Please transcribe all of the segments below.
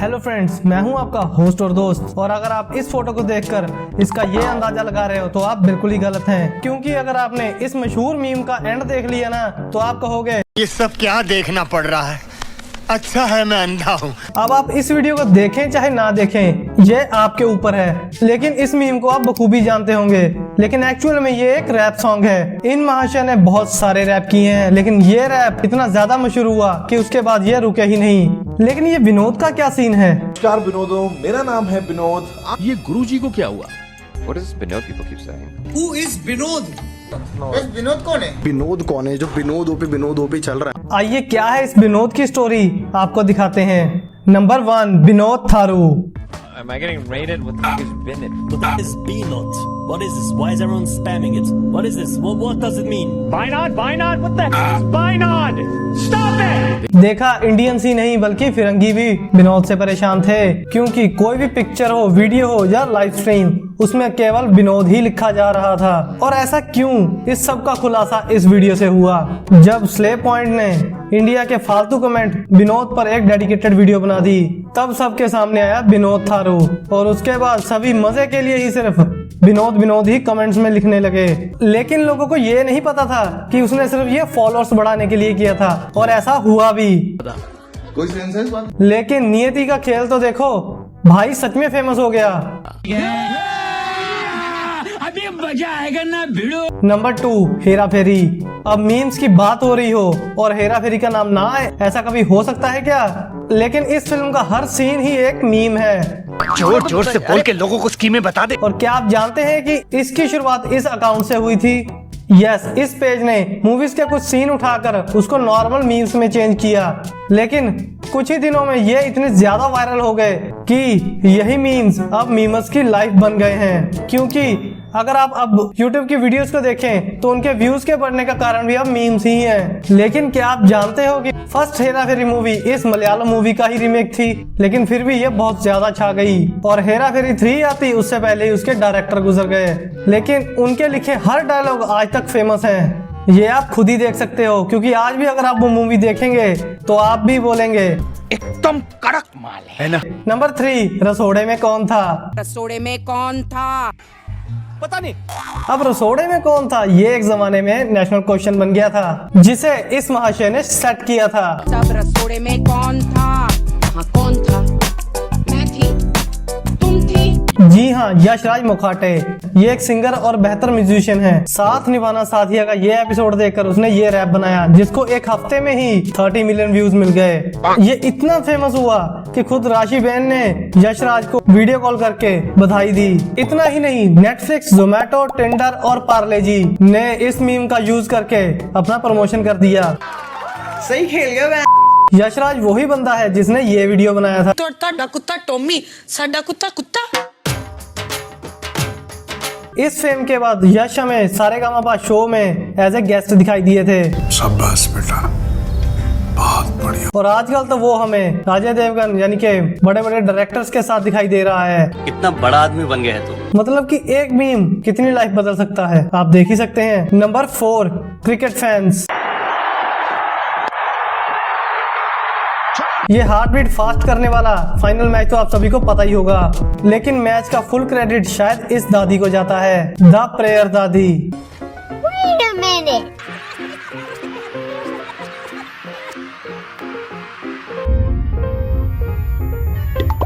Hello friends, मैं हूं आपका होस्ट और दोस्त। और अगर आप इस फोटो को देखकर इसका ये अंदाजा लगा रहे हो तो आप बिल्कुल ही गलत हैं, क्योंकि अगर आपने इस मशहूर मीम का एंड देख लिया ना तो आप कहोगे ये सब क्या देखना पड़ रहा है, अच्छा है मैं अंधा हूँ। अब आप इस वीडियो को देखें चाहे ना देखें, ये आपके ऊपर है। लेकिन इस मीम को आप बखूबी जानते होंगे, लेकिन एक्चुअल में ये एक रैप सॉन्ग है। इन महाशय ने बहुत सारे रैप किए हैं, लेकिन ये रैप इतना ज्यादा मशहूर हुआ कि उसके बाद ये रुके ही नहीं। लेकिन ये विनोद का क्या सीन है? नमस्कार विनोदो, मेरा नाम है विनोद। ये गुरुजी को क्या हुआ? What is Vinod people keep saying? Who is Vinod? Vinod कौन है? विनोद कौन है जो विनोद ओपी चल रहा है? आइए क्या है इस विनोद की स्टोरी आपको दिखाते हैं। Number 1, Vinod Tharu. Am I getting raided? What the fuck is Vinod? What is B-Not? What is this? Why is everyone spamming it? What is this? What does it mean? Vinod? What the heck is Vinod? Stop it! देखा, Indians ही नहीं बल्कि फिरंगी भी विनोद से परेशान थे, क्योंकि कोई भी पिक्चर हो, वीडियो हो या लाइव स्ट्रीम, उसमें केवल विनोद ही लिखा जा रहा था। और ऐसा क्यों, इस सब का खुलासा इस वीडियो से हुआ जब स्लेव पॉइंट ने इंडिया के फालतू कमेंट विनोद पर एक डेडिकेटेड वीडियो बना दी। तब सबके सामने आया विनोद थारू, और उसके बाद सभी मजे के लिए ही सिर्फ विनोद ही कमेंट्स में लिखने लगे। लेकिन लोगों को ये नहीं पता था कि उसने सिर्फ ये फॉलोअर्स बढ़ाने के लिए किया था, और ऐसा हुआ भी। कोई सेंस है इस बात? लेकिन नियति का खेल तो देखो, भाई सच में फेमस हो गया। अभी मजा आएगा ना भिड़ो। नंबर 2, हेरा फेरी। अब मीम्स की बात हो रही हो और हेरा फेरी का नाम ना आए, ऐसा कभी हो सकता है क्या? लेकिन इस फिल्म का हर सीन ही एक मीम है। जोर जोर से बोल के लोगों को स्कीमें बता दे। और क्या आप जानते हैं कि इसकी शुरुआत इस अकाउंट से हुई थी? यस, इस पेज ने मूवीज के कुछ सीन उठाकर उसको नॉर्मल मीम्स में चेंज किया, लेकिन कुछ ही दिनों में ये इतने ज्यादा वायरल हो गए कि यही मीम्स अब मीमर्स की लाइफ बन गए हैं। क्योंकि अगर आप अब YouTube की वीडियोस को देखें तो उनके व्यूज के बढ़ने का कारण भी अब मीम्स ही हैं। लेकिन क्या आप जानते हो कि फर्स्ट हेरा फेरी मूवी इस मलयालम मूवी का ही रीमेक थी, लेकिन फिर भी ये बहुत ज्यादा छा गई। और हेरा फेरी 3 आती उससे पहले ही उसके डायरेक्टर गुजर गए, लेकिन उनके लिखे हर डायलॉग आज तक फेमस हैं। ये आप खुद ही देख सकते हो, क्योंकि आज भी अगर आप वो मूवी देखेंगे तो आप भी बोलेंगे एकदम कड़क माल है ना। नंबर 3, रसोड़े में कौन था? रसोड़े में कौन था? पता नहीं। अब रसोड़े में कौन था, ये एक जमाने में नेशनल क्वेश्चन बन गया था, जिसे इस महाशय ने सेट किया था। सब रसोड़े में कौन था? हाँ, कौन था? मैं थी, तुम थी। जी हाँ, यशराज मुखाटे। ये एक सिंगर और बेहतर म्यूजिशियन है। साथ निभाना साथिया का ये एपिसोड देखकर उसने ये रैप बनाया, जिसको एक हफ्ते में ही 30 मिलियन व्यूज मिल गए। ये इतना फेमस हुआ कि खुद राशि बहन ने यशराज को वीडियो कॉल करके बधाई दी। इतना ही नहीं, नेटफ्लिक्स, जोमेटो, टिंडर और पार्ले जी ने इस मीम का यूज करके अपना प्रमोशन कर दिया। सही खेल गया। यशराज वही बंदा है जिसने ये वीडियो बनाया था। ਤੁਹਾਡਾ ਕੁੱਤਾ ਟੋਮੀ, ਸਾਡਾ ਕੁੱਤਾ कुत्ता। इस फिल्म के बाद यश हमें सारेगामापा शो में एज ए गेस्ट दिखाई दिए थे। शाबाश बेटा, बहुत बढ़िया। और आजकल तो वो हमें अजय देवगन यानी कि बड़े बड़े डायरेक्टर्स के साथ दिखाई दे रहा है। कितना बड़ा आदमी बन गया है तू। मतलब कि एक मीम कितनी लाइफ बदल सकता है, आप देख ही सकते हैं। Number 4, cricket fans. ये हार्ट बीट फास्ट करने वाला फाइनल मैच तो आप सभी को पता ही होगा, लेकिन मैच का फुल क्रेडिट शायद इस दादी को जाता है, द प्रेयर दादी। Wait a minute.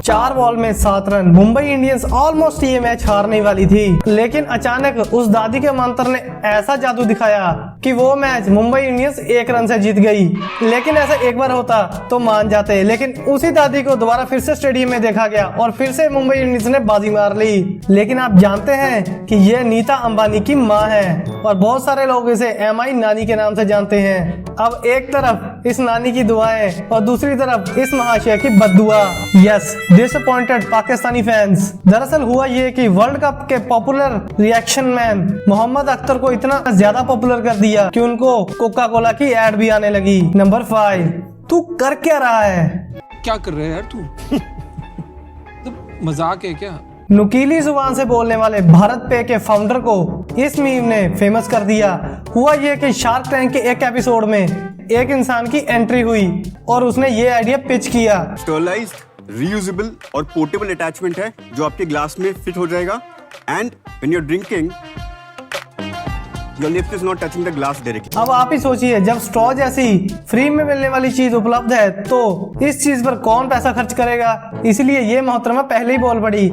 चार बॉल में 7 रन, मुंबई इंडियंस ऑलमोस्ट ये मैच हारने वाली थी, लेकिन अचानक उस दादी के मंत्र ने ऐसा जादू दिखाया कि वो मैच मुंबई इंडियंस 1 रन से जीत गई। लेकिन ऐसा एक बार होता तो मान जाते, लेकिन उसी दादी को दोबारा फिर से स्टेडियम में देखा गया और फिर से मुंबई इंडियंस ने बाजी मार ली। लेकिन आप जानते हैं कि ये नीता अंबानी की माँ है, और बहुत सारे लोग इसे MI नानी के नाम से जानते हैं। अब एक तरफ इस नानी की दुआएं और दूसरी तरफ इस महाशय की बद्दुआ। Yes, disappointed Pakistani fans. दरअसल हुआ ये कि वर्ल्ड कप के popular reaction man Mohammad Akhtar को इतना ज्यादा पॉपुलर कर दिया कि उनको कोका कोला की एड भी आने लगी। नंबर 5, तू कर क्या रहा है? क्या कर रहे हैं यार तू? तो मजाक है क्या? नुकीली जुबान से बोलने वाले भारत पे के फाउंडर को इस मीम ने फेमस कर दिया। हुआ ये कि शार्क टैंक के एक एपिसोड में एक इंसान की एंट्री हुई और उसने ये आइडिया पिच किया। तो रीयूजेबल और पोर्टेबल अटैचमेंट है जो आपके ग्लास में फिट हो जाएगा and when you are drinking your lips is not touching the glass directly. अब आप ही सोचिए, जब स्ट्रॉ जैसी फ्री में मिलने वाली चीज उपलब्ध है तो इस चीज पर कौन पैसा खर्च करेगा। इसलिए ये मोहतरमा पहले ही बोल पड़ी।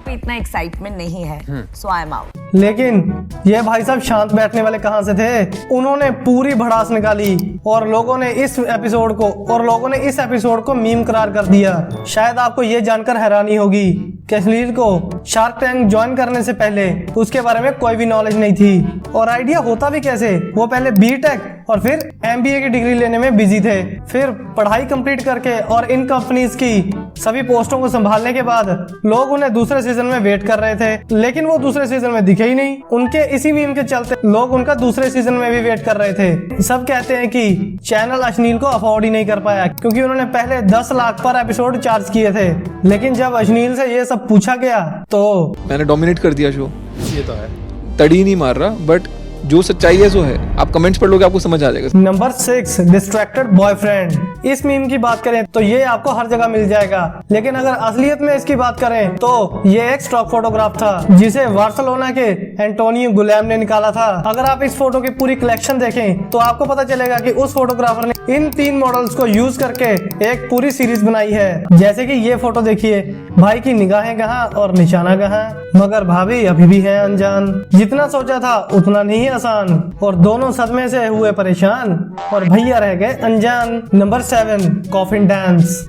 इतना एक्साइटमेंट नहीं है, सो आई एम आउट। लेकिन ये भाई साहब शांत बैठने वाले कहां से थे, उन्होंने पूरी भड़ास निकाली और लोगों ने इस एपिसोड को मीम करार कर दिया। शायद आपको ये जानकर हैरानी होगी कि अश्लील को शार्क टैंक ज्वाइन करने से पहले उसके बारे में कोई भी नॉलेज नहीं थी और आइडिया होता भी कैसे। वो पहले बीटेक और फिर एमबीए की डिग्री लेने में बिजी थे। फिर पढ़ाई कंप्लीट करके और इन कंपनीज की सभी पोस्टों को संभालने के बाद लोग उन्हें दूसरे सीजन में वेट कर रहे थे, लेकिन वो दूसरे सीजन में दिखे ही नहीं। उनके इसी मीम के चलते लोग उनका दूसरे सीजन में भी वेट कर रहे थे। सब कहते हैं कि चैनल अश्लील को अफोर्ड ही नहीं कर पाया क्योंकि उन्होंने पहले 10 लाख पर एपिसोड चार्ज किए थे। लेकिन जब अश्लील से ये सब पूछा गया तो मैंने डोमिनेट कर दिया शो। ये तो है, तड़ी नहीं मार रहा, बट जो सच्चाई है सो है। आप कमेंट्स पढ़ लोगे आपको समझ आ जाएगा। Number 6, distracted boyfriend. इस मीम की बात करें तो ये आपको हर जगह मिल जाएगा, लेकिन अगर असलियत में इसकी बात करें तो ये एक स्टॉक फोटोग्राफ था जिसे बार्सिलोना के एंटोनियो गुलेम ने निकाला था। अगर आप इस फोटो की पूरी कलेक्शन देखें तो आपको पता चलेगा कि उस फोटोग्राफर ने इन 3 मॉडल्स को यूज करके एक पूरी सीरीज बनाई है। जैसे कि ये फोटो देखिए, भाई की निगाहें कहाँ और निशाना कहाँ, मगर भाभी अभी भी है अनजान। जितना सोचा था उतना नहीं आसान और दोनों सदमे से हुए परेशान और भैया रह गए अनजान। Number 7, coffin dance.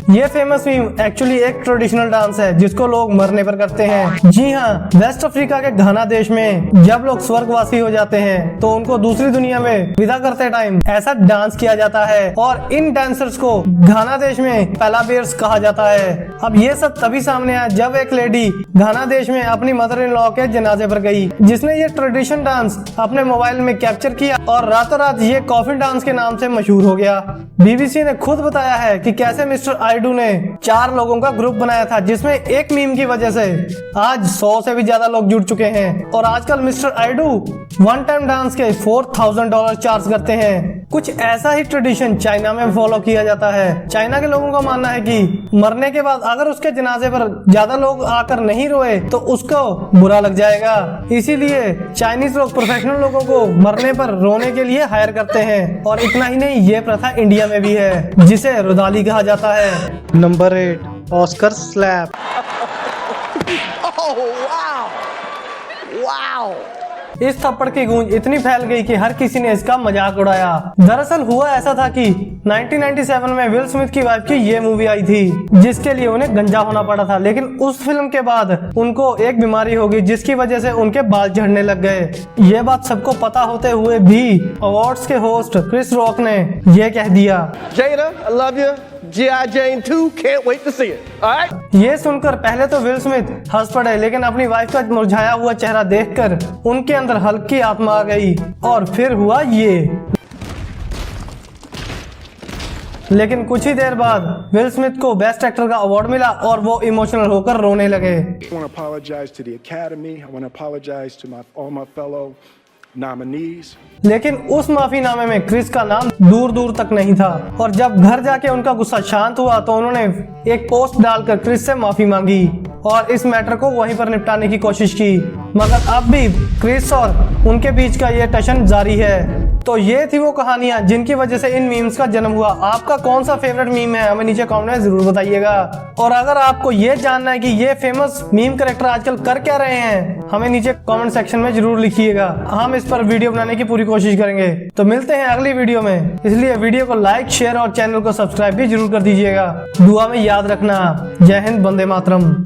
ये फेमस मीम एक्चुअली एक ट्रेडिशनल डांस है जिसको लोग मरने पर करते हैं। जी हाँ, वेस्ट अफ्रीका के घाना देश में जब लोग स्वर्गवासी हो जाते हैं तो उनको दूसरी दुनिया में विदा करते टाइम ऐसा डांस किया जाता है और इन डांसर्स को घाना देश में पैलाबेर्स कहा जाता है। अब ये सब तभी सामने आया जब एक लेडी घाना देश में अपनी मदर इन लॉ के जनाजे पर गई, जिसने ये ट्रेडिशन डांस अपने मोबाइल में कैप्चर किया और रातों रात ये कॉफिन डांस के नाम से मशहूर हो गया। बीबीसी ने खुद बताया है कि कैसे मिस्टर आइडू ने 4 लोगों का ग्रुप बनाया था, जिसमें एक मीम की वजह से आज 100 से भी ज्यादा लोग जुड़ चुके हैं और आजकल मिस्टर आइडू वन टाइम डांस के $4000 चार्ज करते हैं। कुछ ऐसा ही ट्रेडिशन चाइना में फॉलो किया जाता है। चाइना के लोगों का मानना है कि मरने के बाद अगर उसके जनाजे पर ज्यादा लोग आकर नहीं रोए तो उसको बुरा लग जाएगा। इसीलिए चाइनीज लोग प्रोफेशनल लोगों को मरने पर रोने के लिए हायर करते हैं। और इतना ही नहीं, ये प्रथा इंडिया में भी है जिसे रुदाली कहा जाता है। Number 8, Oscar slap. इस थप्पड़ की गूंज इतनी फैल गई कि हर किसी ने इसका मजाक उड़ाया। दरअसल हुआ ऐसा था कि 1997 में विल स्मिथ की वाइफ की ये मूवी आई थी जिसके लिए उन्हें गंजा होना पड़ा था, लेकिन उस फिल्म के बाद उनको एक बीमारी हो गई जिसकी वजह से उनके बाल झड़ने लग गए। ये बात सबको पता होते हुए भी अवार्ड्स के होस्ट क्रिस रॉक ने ये कह दिया, Jada, I love you. G.I. Jane 2, can't wait to see it. All right? ये सुनकर पहले तो विल स्मिथ हंस पड़े, लेकिन अपनी वाइफ का मुरझाया हुआ चेहरा देखकर उनके अंदर हल्की आत्मा आ गई और फिर हुआ ये। लेकिन कुछ ही देर बाद विल स्मिथ को बेस्ट एक्टर का अवार्ड मिला और वो इमोशनल होकर रोने लगे। I want to apologize to the Academy. I want to apologize to all my fellow nominees. लेकिन उस माफीनामे में क्रिस का नाम दूर दूर तक नहीं था और जब घर जाके उनका गुस्सा शांत हुआ तो उन्होंने एक पोस्ट डालकर क्रिस से माफी मांगी और इस मैटर को वहीं पर निपटाने की कोशिश की, मगर अब भी क्रिस और उनके बीच का ये टशन जारी है। तो ये थी वो कहानियां जिनकी वजह से इन मीम्स का जन्म हुआ। आपका कौन सा फेवरेट मीम है हमें नीचे कमेंट में जरूर बताइएगा। और अगर आपको ये जानना है कि ये फेमस मीम कैरेक्टर आजकल कर क्या रहे हैं, हमें नीचे कमेंट सेक्शन में जरूर लिखिएगा। हम इस पर वीडियो बनाने की पूरी कोशिश करेंगे। तो मिलते हैं अगली वीडियो में, इसलिए वीडियो को लाइक, शेयर और चैनल को सब्सक्राइब भी जरूर कर दीजिएगा। दुआ में याद रखना। जय हिंद, वंदे मातरम।